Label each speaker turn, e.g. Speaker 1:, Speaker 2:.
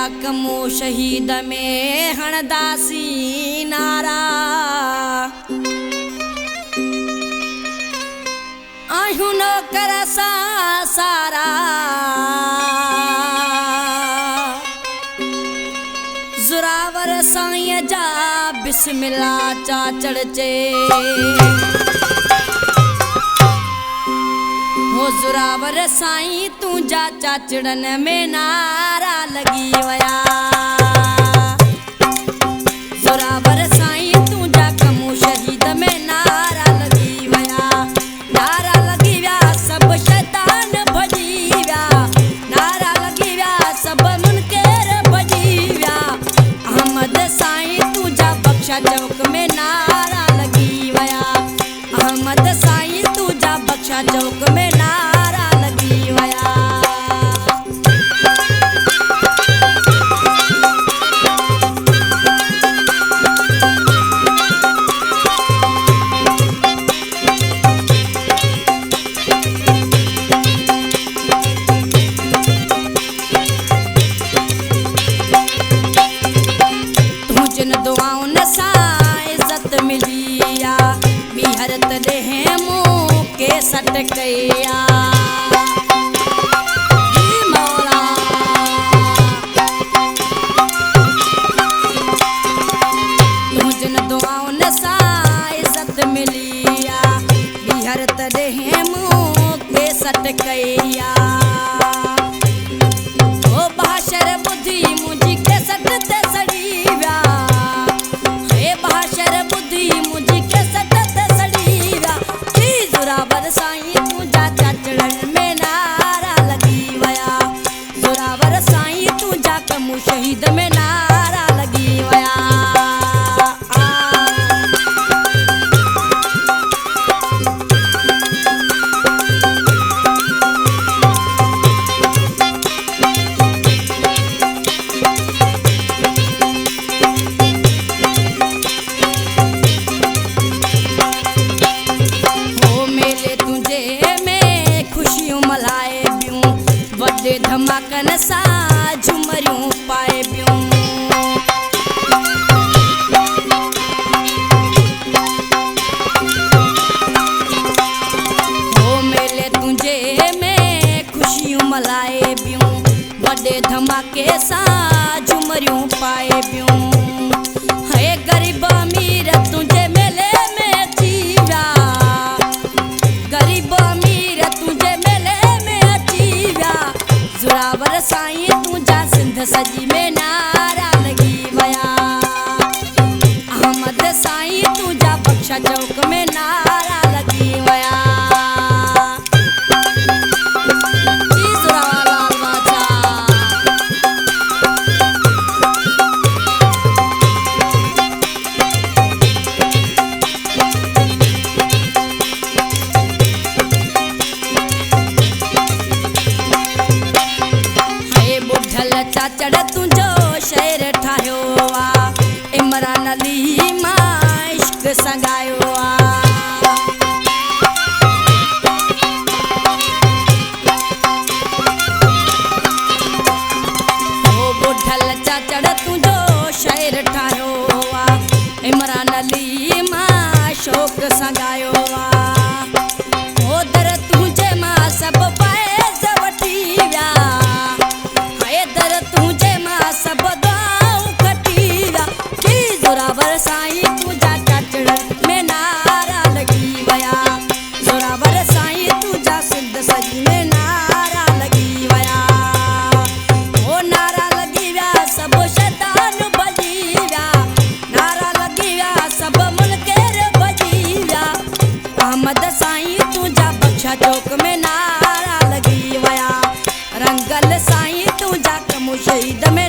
Speaker 1: कमो शहीद में हणदासी नारा आयूं न कर सारा ज़ोरावर साईं जा बिस्मिल्ला चाचड़चे हो ज़ोरावर साईं तुझा चाचड़न में नारा लगी वया ज़ोरावर साईं तुझा कमो शहीद में नारा लगी वया नारा लगी व्या सब शैतान भजी व्या नारा लगी व्या सब मुनकर भजी व्या अहमद साईं तुझा बख्शा चौक में नारा लगी वया अहमद साईं तुझा बख्शा चौक में नारा लगी वया तू जिन दुआउन सां इज्जत मिलिया बिहरत देह मुँह के सट कया कया ओ भाषर बुद्धि मुझी के सट ते सड़ी व्या हे भाषर बुद्धि मुझी के सट ते सड़ी व्या जी ज़ोरावर साईं तुझा चाचड़न में नारा लगी वया ज़ोरावर साईं तुझा कमो शहीद में नारा लगी वया वॾे धमाकन सां झुमरियूं पाए बियूं हो मेले तुंहिंजे में ख़ुशियूं मल्हाए बियूं वॾे धमाके सां झुमरियूं पाए बियूं हे ग़रीब अमीर तुंहिंजे मेले में अची विया ग़रीब अमीर तुंहिंजे मेले में अची विया ज़ोरावर साईं तुझा सिंध सजी में नारा लगी वया अहमद साईं तुझा बख्शा चौक में नारा लगी वया जी ज़ोरावर लाल बादशाह चाचड़ तुझो शेर ठाहियो आ इमरान अली मां इश्क संगायो आ ओ बुढ़ल चाचड़ तुझो शेर ठाहियो आ इमरान अली मां शौक़ संगायो आ ओ दर तुझे मां सब फैज़ वठी विया सब दुआऊं खटी विया जी ज़ोरावर साईं तुझा चाचड़न में नारा लगी वया ज़ोरावर साईं तुझा सिंध सजी में नारा लगी वया ओ नारा लगी विया सब शैतान भजी विया नारा लगी विया सब मुनकर भजी विया अहमद साईं तुझा बख्शा चौक में नारा लगी वया रंगल साईं तुझा कमो शहीद में